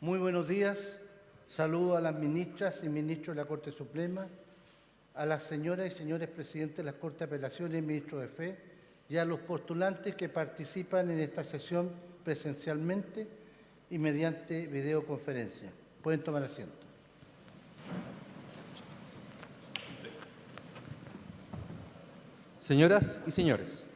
Muy buenos días. Saludo a las ministras y ministros de la Corte Suprema, a las señoras y señores presidentes de las Cortes de Apelaciones y ministros de Fe, y a los postulantes que participan en esta sesión presencialmente y mediante videoconferencia. Pueden tomar asiento. Señoras y señores,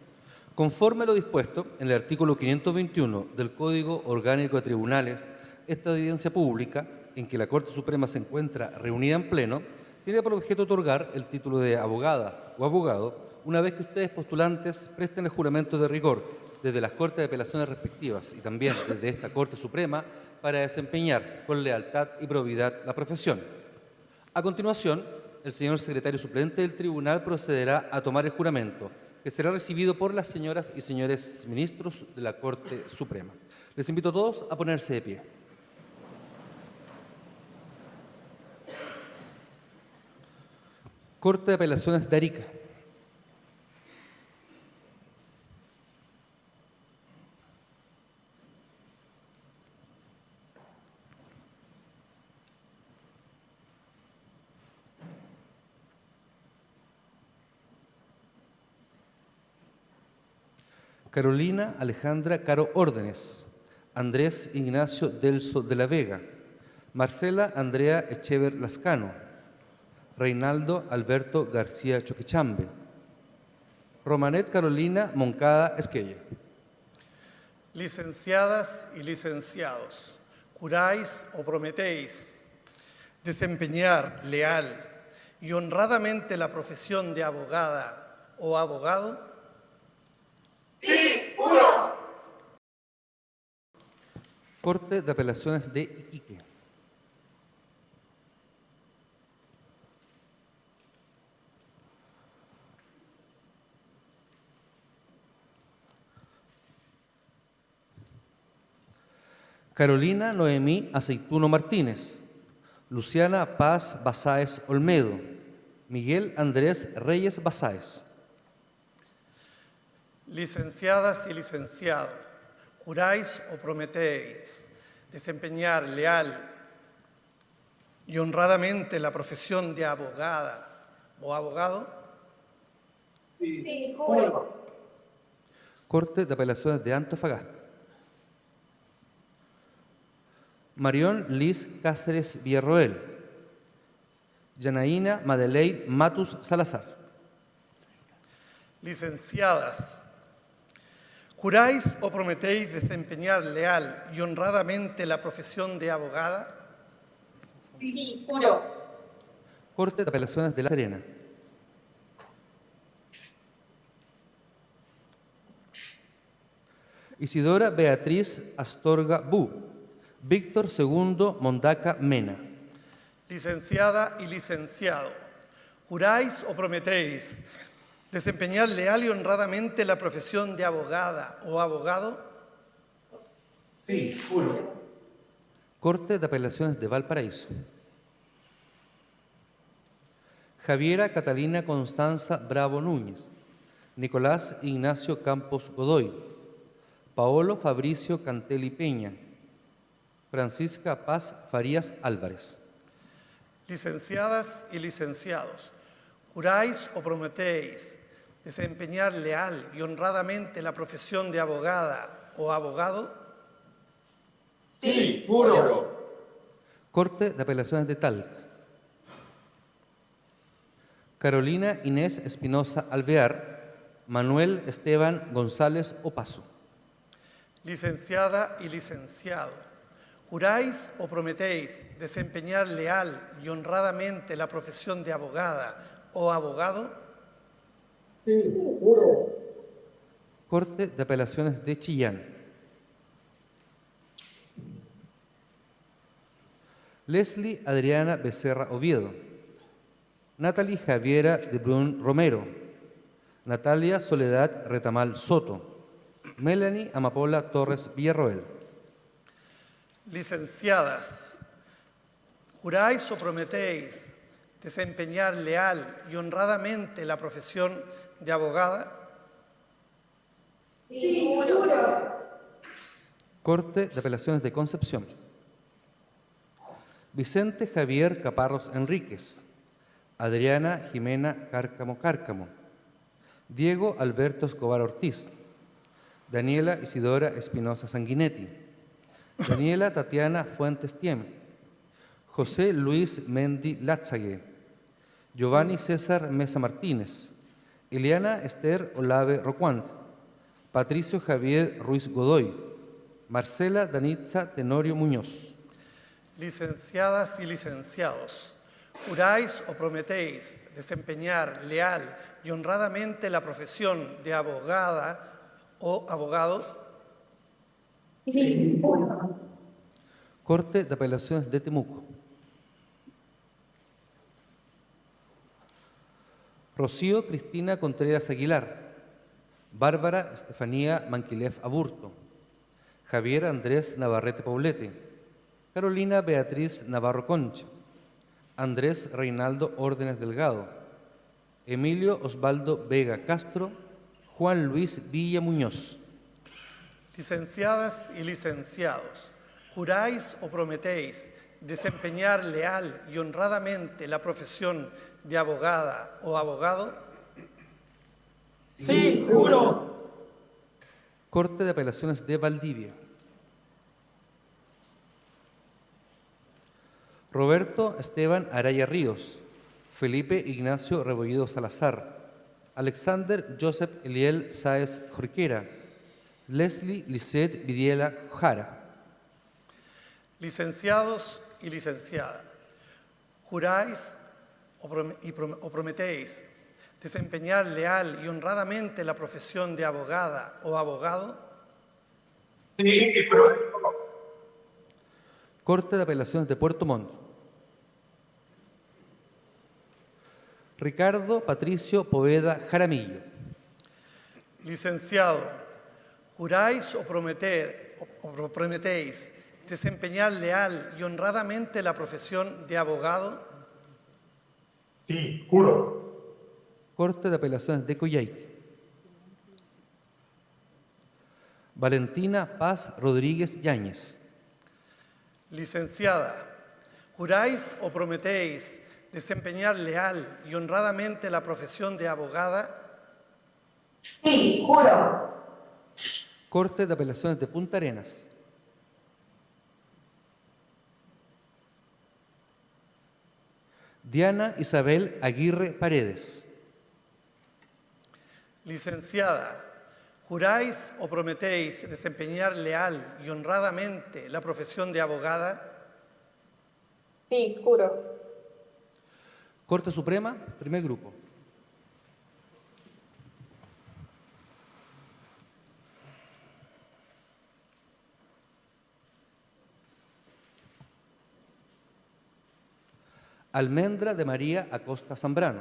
conforme a lo dispuesto en el artículo 521 del Código Orgánico de Tribunales, esta audiencia pública, en que la Corte Suprema se encuentra reunida en pleno, tiene por objeto otorgar el título de abogada o abogado una vez que ustedes postulantes presten el juramento de rigor desde las Cortes de Apelaciones respectivas y también desde esta Corte Suprema para desempeñar con lealtad y probidad la profesión. A continuación, el señor secretario suplente del tribunal procederá a tomar el juramento, que será recibido por las señoras y señores ministros de la Corte Suprema. Les invito a todos a ponerse de pie. Corte de Apelaciones de Arica. Carolina Alejandra Caro Órdenes, Andrés Ignacio Delso de la Vega, Marcela Andrea Echever Lascano, Reinaldo Alberto García Choquechambe, Romanet Carolina Moncada Esquella. Licenciadas y licenciados, juráis o prometéis desempeñar leal y honradamente la profesión de abogada o abogado. Sí, juro. Corte de Apelaciones de Iquique. Carolina Noemí Aceituno Martínez, Luciana Paz Basáez Olmedo, Miguel Andrés Reyes Basáez. Licenciadas y licenciados, juráis o prometéis desempeñar leal y honradamente la profesión de abogada o abogado. Sí, juro. Corte de Apelaciones de Antofagasta. Marión Liz Cáceres Villarroel, Yanaína Madeleine Matus Salazar. Licenciadas, ¿juráis o prometéis desempeñar leal y honradamente la profesión de abogada? Sí, juro. Corte de Apelaciones de La Serena. Isidora Beatriz Astorga Bu, Víctor II Mondaca Mena. Licenciada y licenciado, ¿juráis o prometéis desempeñar leal y honradamente la profesión de abogada o abogado? Sí, juro. Corte de Apelaciones de Valparaíso. Javiera Catalina Constanza Bravo Núñez, Nicolás Ignacio Campos Godoy, Paolo Fabricio Cantelli Peña, Francisca Paz Farías Álvarez. Licenciadas y licenciados, ¿juráis o prometéis desempeñar leal y honradamente la profesión de abogada o abogado? Sí, juro. Corte de Apelaciones de Talca. Carolina Inés Espinosa Alvear, Manuel Esteban González Opaso. Licenciada y licenciado, ¿juráis o prometéis desempeñar leal y honradamente la profesión de abogada o abogado? Sí, juro. Corte de Apelaciones de Chillán. Leslie Adriana Becerra Oviedo, Natalie Javiera de Brun Romero, Natalia Soledad Retamal Soto, Melanie Amapola Torres Villarroel. Licenciadas, ¿juráis o prometéis desempeñar leal y honradamente la profesión de abogada? Sí, juro. Corte de Apelaciones de Concepción. Vicente Javier Caparros Enríquez, Adriana Jimena Cárcamo Cárcamo, Diego Alberto Escobar Ortiz, Daniela Isidora Espinosa Sanguinetti, Daniela Tatiana Fuentes Tiem, José Luis Mendi Látzague, Giovanni César Mesa Martínez, Eliana Esther Olave Roquant, Patricio Javier Ruiz Godoy, Marcela Danitza Tenorio Muñoz. Licenciadas y licenciados, ¿juráis o prometéis desempeñar leal y honradamente la profesión de abogada o abogado? Sí, juro. Corte de Apelaciones de Temuco. Rocío Cristina Contreras Aguilar, Bárbara Estefanía Manquilev Aburto, Javier Andrés Navarrete Poblete, Carolina Beatriz Navarro Concha, Andrés Reinaldo Órdenes Delgado, Emilio Osvaldo Vega Castro, Juan Luis Villa Muñoz. Licenciadas y licenciados, ¿juráis o prometéis desempeñar leal y honradamente la profesión de abogada o abogado? Sí, juro. Corte de Apelaciones de Valdivia. Roberto Esteban Araya Ríos, Felipe Ignacio Rebollido Salazar, Alexander Joseph Eliel Sáez Jorquera, Leslie Lisette Vidiela Jara. Licenciados y licenciadas, ¿juráis o prometéis desempeñar leal y honradamente la profesión de abogada o abogado? Sí, juro. Corte de Apelaciones de Puerto Montt. Ricardo Patricio Poveda Jaramillo. Licenciado, ¿juráis o prometéis desempeñar leal y honradamente la profesión de abogado? Sí, juro. Corte de Apelaciones de Coyhaique. Valentina Paz Rodríguez Yáñez. Licenciada, ¿juráis o prometéis desempeñar leal y honradamente la profesión de abogada? Sí, juro. Corte de Apelaciones de Punta Arenas. Diana Isabel Aguirre Paredes. Licenciada, ¿juráis o prometéis desempeñar leal y honradamente la profesión de abogada? Sí, juro. Corte Suprema, primer grupo. Almendra de María Acosta Zambrano,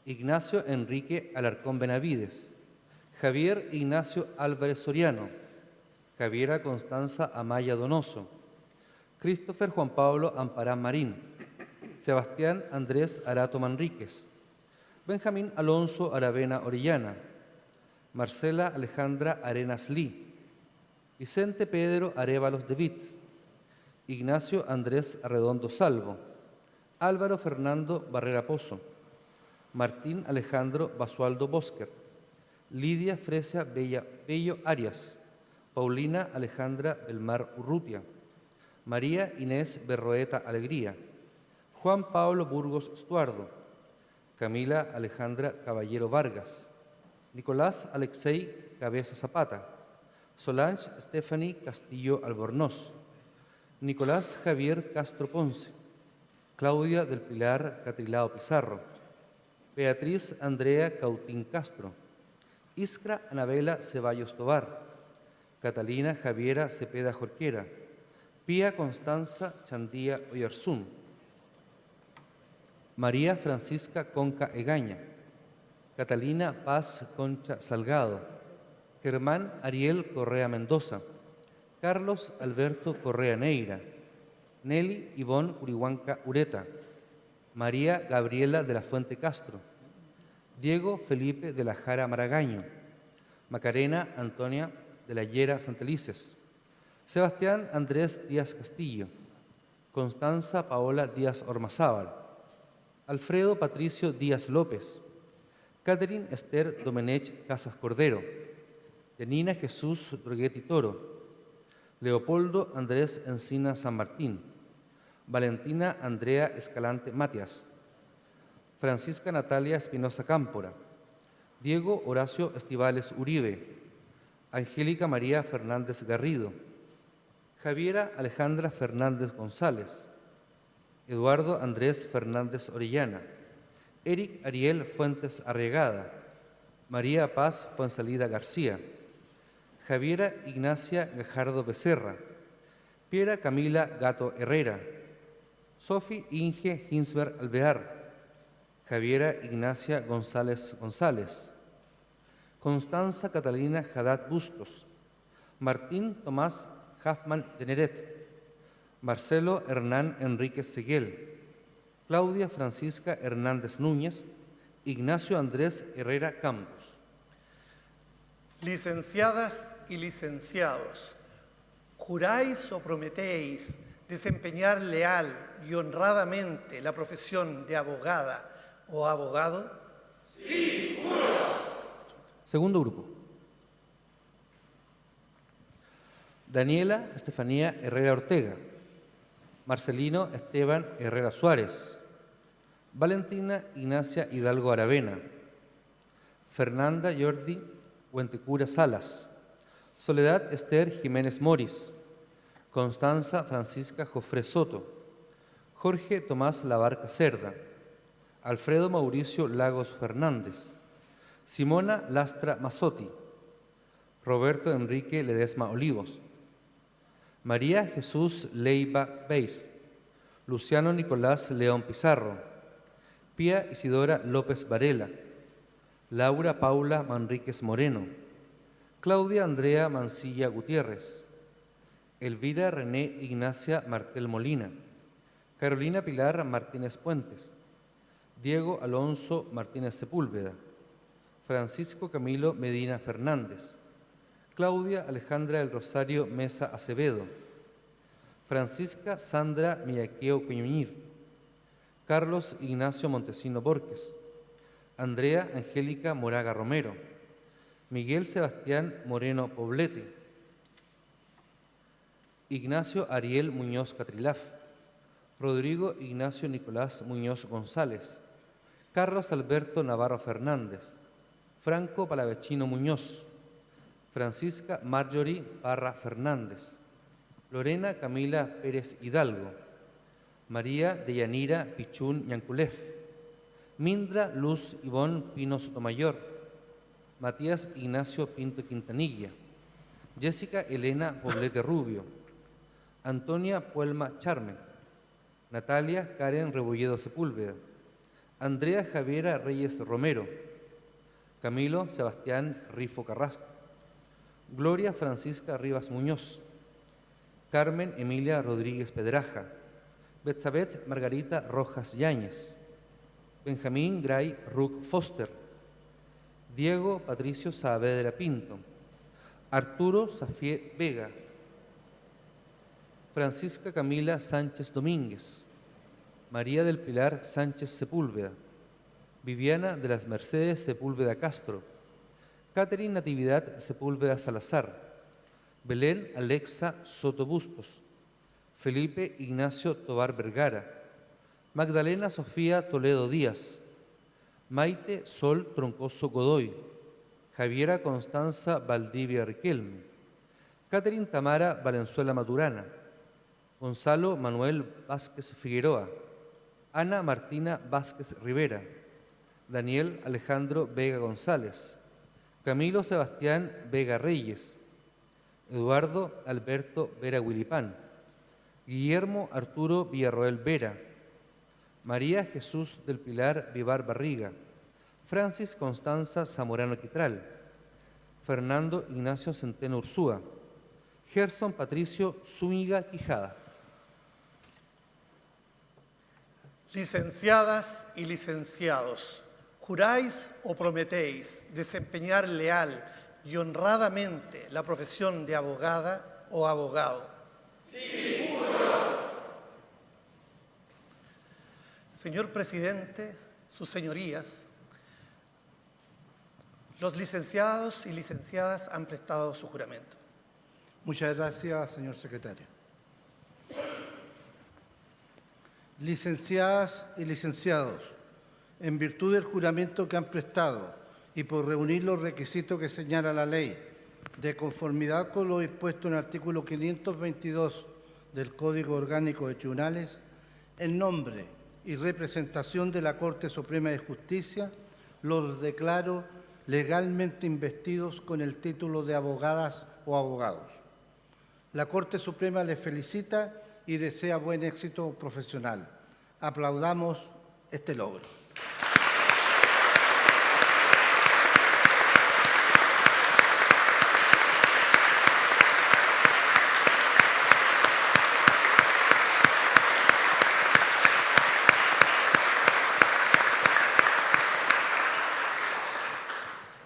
Ignacio Enrique Alarcón Benavides, Javier Ignacio Álvarez Soriano, Javiera Constanza Amaya Donoso, Christopher Juan Pablo Amparán Marín, Sebastián Andrés Arato Manríquez, Benjamín Alonso Aravena Orellana, Marcela Alejandra Arenas Lee, Vicente Pedro Arévalos de Vitz, Ignacio Andrés Arredondo Salvo, Álvaro Fernando Barrera Pozo, Martín Alejandro Basualdo Bosquer, Lidia Fresia Bello Arias, Paulina Alejandra Belmar Urrutia, María Inés Berroeta Alegría, Juan Pablo Burgos Estuardo, Camila Alejandra Caballero Vargas, Nicolás Alexei Cabeza Zapata, Solange Stephanie Castillo Albornoz, Nicolás Javier Castro Ponce, Claudia del Pilar Catrilao Pizarro, Beatriz Andrea Cautín Castro, Iskra Anabela Ceballos Tobar, Catalina Javiera Cepeda Jorquera, Pía Constanza Chandía Oyarzún, María Francisca Conca Egaña, Catalina Paz Concha Salgado, Germán Ariel Correa Mendoza, Carlos Alberto Correa Neira, Nelly Ivonne Urihuanca Ureta, María Gabriela de la Fuente Castro, Diego Felipe de la Jara Maragaño, Macarena Antonia de la Llera Santelices, Sebastián Andrés Díaz Castillo, Constanza Paola Díaz Ormazábal, Alfredo Patricio Díaz López, Catherine Esther Domenech Casas Cordero, Yanina Jesús Droguetti Toro, Leopoldo Andrés Encina San Martín, Valentina Andrea Escalante Matias, Francisca Natalia Espinosa Cámpora, Diego Horacio Estivales Uribe, Angélica María Fernández Garrido, Javiera Alejandra Fernández González, Eduardo Andrés Fernández Orellana, Eric Ariel Fuentes Arregada, María Paz Fuensalida García, Javiera Ignacia Gajardo Becerra, Piera Camila Gato Herrera, Sofi Inge Ginsberg Alvear, Javiera Ignacia González González, Constanza Catalina Haddad Bustos, Martín Tomás Huffman Teneret, Marcelo Hernán Enríquez Seguel, Claudia Francisca Hernández Núñez, Ignacio Andrés Herrera Campos. Licenciadas y licenciados, ¿juráis o prometéis desempeñar leal y honradamente la profesión de abogada o abogado? Segundo grupo. Daniela Estefanía Herrera Ortega, Marcelino Esteban Herrera Suárez, Valentina Ignacia Hidalgo Aravena, Fernanda Jordi Huentecura Salas, Soledad Esther Jiménez Moris, Constanza Francisca Jofré Soto, Jorge Tomás Labarca Cerda, Alfredo Mauricio Lagos Fernández, Simona Lastra Mazzotti, Roberto Enrique Ledesma Olivos, María Jesús Leiva Beis, Luciano Nicolás León Pizarro, Pía Isidora López Varela, Laura Paula Manríquez Moreno, Claudia Andrea Mancilla Gutiérrez, Elvira René Ignacia Martel Molina, Carolina Pilar Martínez Puentes, Diego Alonso Martínez Sepúlveda, Francisco Camilo Medina Fernández, Claudia Alejandra del Rosario Mesa Acevedo, Francisca Sandra Millaqueo Cuñuñir, Carlos Ignacio Montesino Borges, Andrea Angélica Moraga Romero, Miguel Sebastián Moreno Poblete, Ignacio Ariel Muñoz Catrilaf, Rodrigo Ignacio Nicolás Muñoz González, Carlos Alberto Navarro Fernández, Franco Palavecino Muñoz, Francisca Marjorie Parra Fernández, Lorena Camila Pérez Hidalgo, María Deyanira Pichún Ñanculef, Mindra Luz Ivón Pino Sotomayor, Matías Ignacio Pinto Quintanilla, Jessica Elena Poblete Rubio, Antonia Puelma Charme, Natalia Karen Rebolledo Sepúlveda, Andrea Javiera Reyes Romero, Camilo Sebastián Rifo Carrasco, Gloria Francisca Rivas Muñoz, Carmen Emilia Rodríguez Pedraja, Betsabeth Margarita Rojas Yáñez, Benjamín Gray Ruck Foster, Diego Patricio Saavedra Pinto, Arturo Safié Vega, Francisca Camila Sánchez Domínguez, María del Pilar Sánchez Sepúlveda, Viviana de las Mercedes Sepúlveda Castro, Catherine Natividad Sepúlveda Salazar, Belén Alexa Soto Bustos, Felipe Ignacio Tobar Vergara, Magdalena Sofía Toledo Díaz, Maite Sol Troncoso Godoy, Javiera Constanza Valdivia Riquelme, Catherine Tamara Valenzuela Maturana, Gonzalo Manuel Vázquez Figueroa, Ana Martina Vázquez Rivera, Daniel Alejandro Vega González, Camilo Sebastián Vega Reyes, Eduardo Alberto Vera Huilipán, Guillermo Arturo Villarroel Vera, María Jesús del Pilar Vivar Barriga, Francis Constanza Zamorano Quitral, Fernando Ignacio Centeno Ursúa, Gerson Patricio Zúñiga Quijada. Licenciadas y licenciados, ¿juráis o prometéis desempeñar leal y honradamente la profesión de abogada o abogado? Sí, juro. Señor presidente, sus señorías, los licenciados y licenciadas han prestado su juramento. Muchas gracias, señor secretario. Licenciadas y licenciados, en virtud del juramento que han prestado y por reunir los requisitos que señala la ley, de conformidad con lo dispuesto en el artículo 522 del Código Orgánico de Tribunales, en nombre y representación de la Corte Suprema de Justicia, los declaro legalmente investidos con el título de abogadas o abogados. La Corte Suprema les felicita y desea buen éxito profesional. Aplaudamos este logro.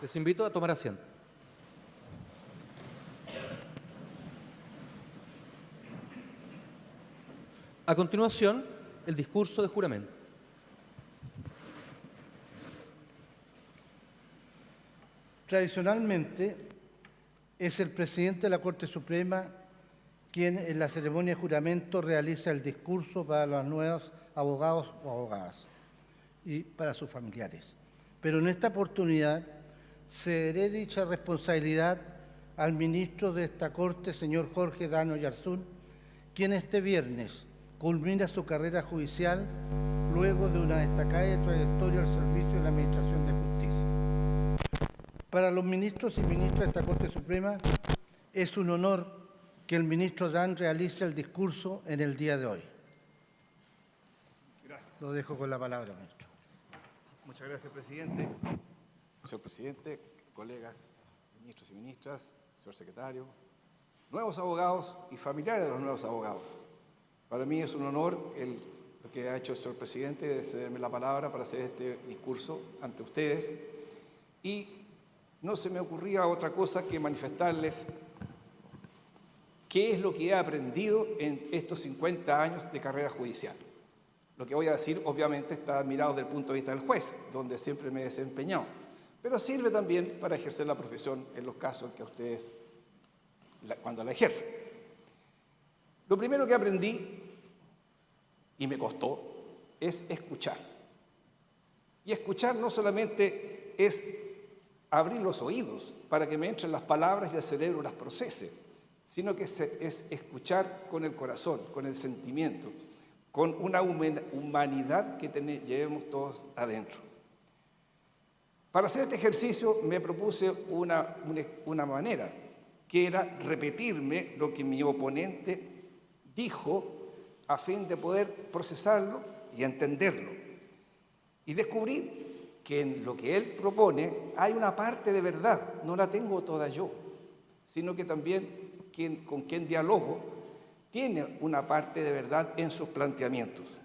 Les invito a tomar asiento. A continuación, el discurso de juramento. Tradicionalmente, es el presidente de la Corte Suprema quien en la ceremonia de juramento realiza el discurso para los nuevos abogados o abogadas y para sus familiares. Pero en esta oportunidad cederé dicha responsabilidad al ministro de esta Corte, señor Jorge Dano Yarzún, quien este viernes culmina su carrera judicial luego de una destacada trayectoria al servicio de la Administración de Justicia. Para los ministros y ministras de esta Corte Suprema es un honor que el ministro Dan realice el discurso en el día de hoy. Gracias. Lo dejo con la palabra, ministro. Muchas gracias, presidente. Señor presidente, colegas, ministros y ministras, señor secretario, nuevos abogados y familiares de los nuevos abogados. Para mí es un honor lo que ha hecho el señor presidente de cederme la palabra para hacer este discurso ante ustedes. Y no se me ocurría otra cosa que manifestarles qué es lo que he aprendido en estos 50 años de carrera judicial. Lo que voy a decir, obviamente, está mirado desde el punto de vista del juez, donde siempre me he desempeñado, pero sirve también para ejercer la profesión en los casos que ustedes, cuando la ejercen. Lo primero que aprendí, y me costó, es escuchar. Y escuchar no solamente es abrir los oídos para que me entren las palabras y el cerebro las procese, sino que es escuchar con el corazón, con el sentimiento, con una humanidad que llevemos todos adentro. Para hacer este ejercicio me propuse una manera, que era repetirme lo que mi oponente dijo a fin de poder procesarlo y entenderlo. Y descubrí que en lo que él propone hay una parte de verdad, no la tengo toda yo, sino que también con quien dialogo tiene una parte de verdad en sus planteamientos.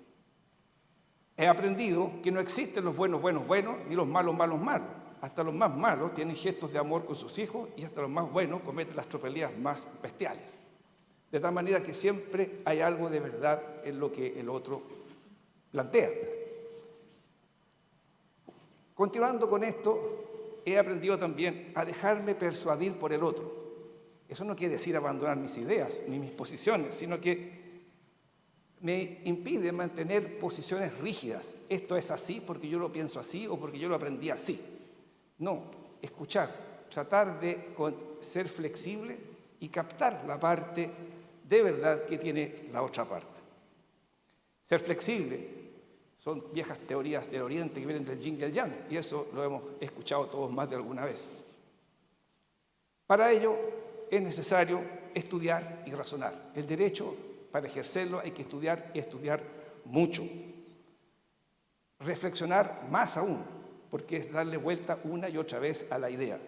He aprendido que no existen los buenos, buenos, buenos, ni los malos, malos, malos. Hasta los más malos tienen gestos de amor con sus hijos y hasta los más buenos cometen las tropelías más bestiales. De tal manera que siempre hay algo de verdad en lo que el otro plantea. Continuando con esto, he aprendido también a dejarme persuadir por el otro. Eso no quiere decir abandonar mis ideas ni mis posiciones, sino que me impide mantener posiciones rígidas. Esto es así porque yo lo pienso así o porque yo lo aprendí así. No, escuchar, tratar de ser flexible y captar la parte de verdad que tiene la otra parte. Ser flexible son viejas teorías del Oriente que vienen del Yin y el Yang, y eso lo hemos escuchado todos más de alguna vez. Para ello es necesario estudiar y razonar. El derecho, para ejercerlo, hay que estudiar y estudiar mucho. Reflexionar más aún, porque es darle vuelta una y otra vez a la idea.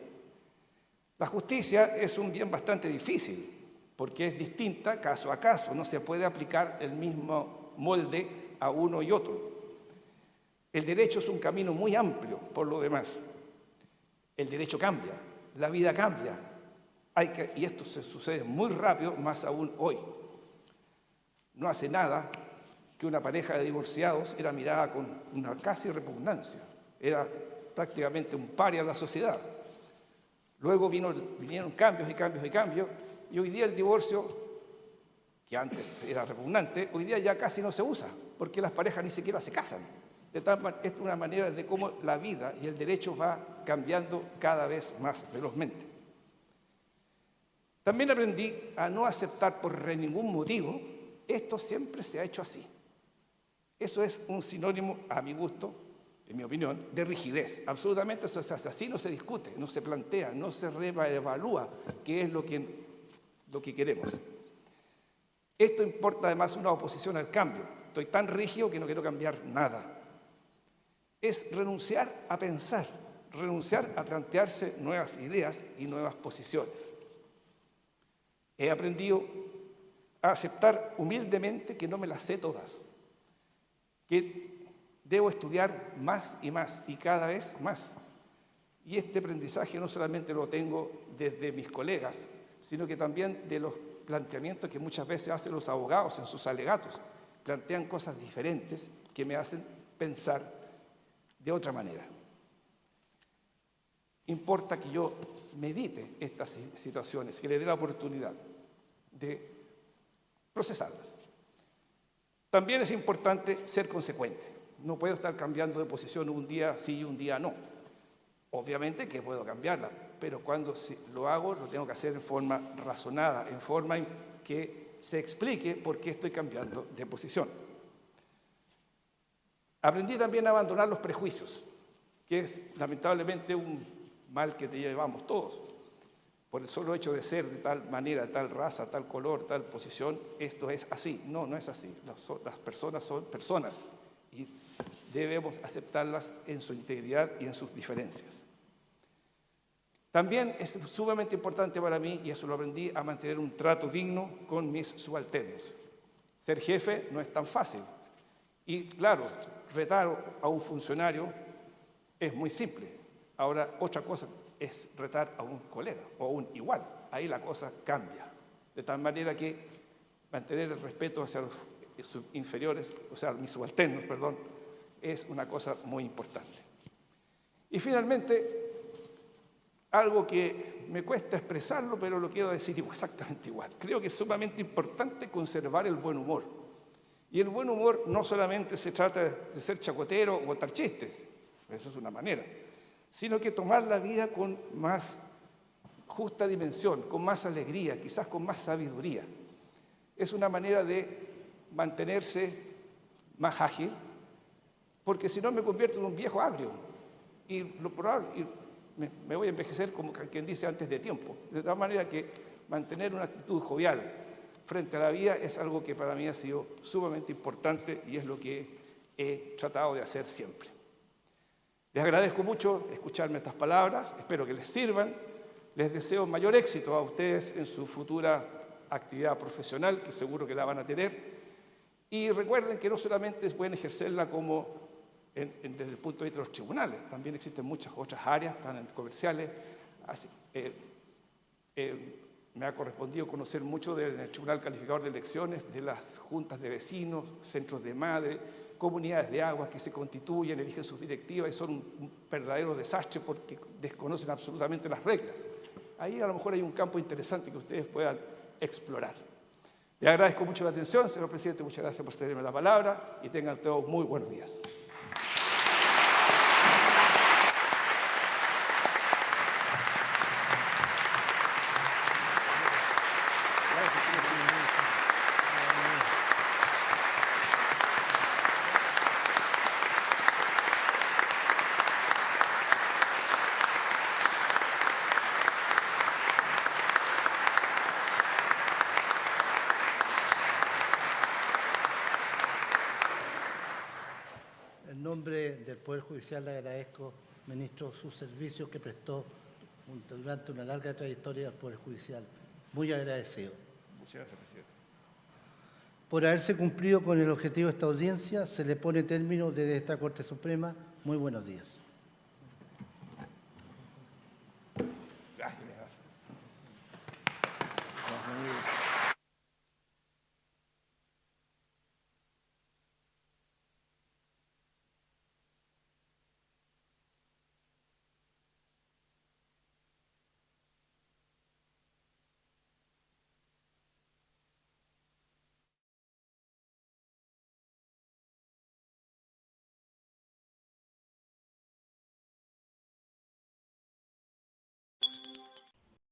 La justicia es un bien bastante difícil, porque es distinta caso a caso, no se puede aplicar el mismo molde a uno y otro. El derecho es un camino muy amplio, por lo demás. El derecho cambia, la vida cambia, y esto se sucede muy rápido, más aún hoy. No hace nada, que una pareja de divorciados era mirada con una casi repugnancia, era prácticamente un paria en la sociedad. Luego vinieron cambios y cambios y cambios, y hoy día el divorcio, que antes era repugnante, hoy día ya casi no se usa, porque las parejas ni siquiera se casan. Es una manera de cómo la vida y el derecho va cambiando cada vez más velozmente. También aprendí a no aceptar por ningún motivo, esto siempre se ha hecho así. Eso es un sinónimo, a mi gusto, en mi opinión, de rigidez. Absolutamente eso se hace así, no se discute, no se plantea, no se reevalúa qué es lo que queremos. Esto importa además una oposición al cambio. Estoy tan rígido que no quiero cambiar nada. Es renunciar a pensar, renunciar a plantearse nuevas ideas y nuevas posiciones. He aprendido a aceptar humildemente que no me las sé todas, que debo estudiar más y cada vez más. Y este aprendizaje no solamente lo tengo desde mis colegas, sino que también de los planteamientos que muchas veces hacen los abogados en sus alegatos. Plantean cosas diferentes que me hacen pensar de otra manera. Importa que yo medite estas situaciones, que le dé la oportunidad de procesarlas. También es importante ser consecuente. No puedo estar cambiando de posición un día sí y un día no. Obviamente que puedo cambiarla, pero cuando lo hago lo tengo que hacer en forma razonada, en forma en que se explique por qué estoy cambiando de posición. Aprendí también a abandonar los prejuicios, que es lamentablemente un mal que te llevamos todos. Por el solo hecho de ser de tal manera, tal raza, tal color, tal posición, esto es así. No, no es así. Las personas son personas y debemos aceptarlas en su integridad y en sus diferencias. También es sumamente importante para mí, y eso lo aprendí, a mantener un trato digno con mis subalternos. Ser jefe no es tan fácil. Y claro, retar a un funcionario es muy simple. Ahora, otra cosa es retar a un colega o a un igual. Ahí la cosa cambia. De tal manera que mantener el respeto hacia los inferiores, o sea, mis subalternos, perdón, es una cosa muy importante. Y finalmente, algo que me cuesta expresarlo, pero lo quiero decir exactamente igual. Creo que es sumamente importante conservar el buen humor. Y el buen humor no solamente se trata de ser chacotero o contar chistes, eso es una manera, sino que tomar la vida con más justa dimensión, con más alegría, quizás con más sabiduría. Es una manera de mantenerse más ágil, porque si no me convierto en un viejo agrio y lo probable, me voy a envejecer como quien dice antes de tiempo. De tal manera que mantener una actitud jovial frente a la vida es algo que para mí ha sido sumamente importante y es lo que he tratado de hacer siempre. Les agradezco mucho escucharme estas palabras, espero que les sirvan. Les deseo mayor éxito a ustedes en su futura actividad profesional, que seguro que la van a tener. Y recuerden que no solamente pueden ejercerla como desde el punto de vista de los tribunales, también existen muchas otras áreas, tan comerciales. Así, me ha correspondido conocer mucho del Tribunal Calificador de Elecciones, de las juntas de vecinos, centros de madre, comunidades de aguas que se constituyen, eligen sus directivas y son un verdadero desastre porque desconocen absolutamente las reglas. Ahí a lo mejor hay un campo interesante que ustedes puedan explorar. Les agradezco mucho la atención, señor presidente, muchas gracias por cederme la palabra y tengan todos muy buenos días. En nombre del Poder Judicial le agradezco, ministro, sus servicios que prestó durante una larga trayectoria al Poder Judicial. Muy agradecido. Muchas gracias, presidente. Por haberse cumplido con el objetivo de esta audiencia, se le pone término desde esta Corte Suprema. Muy buenos días. Gracias.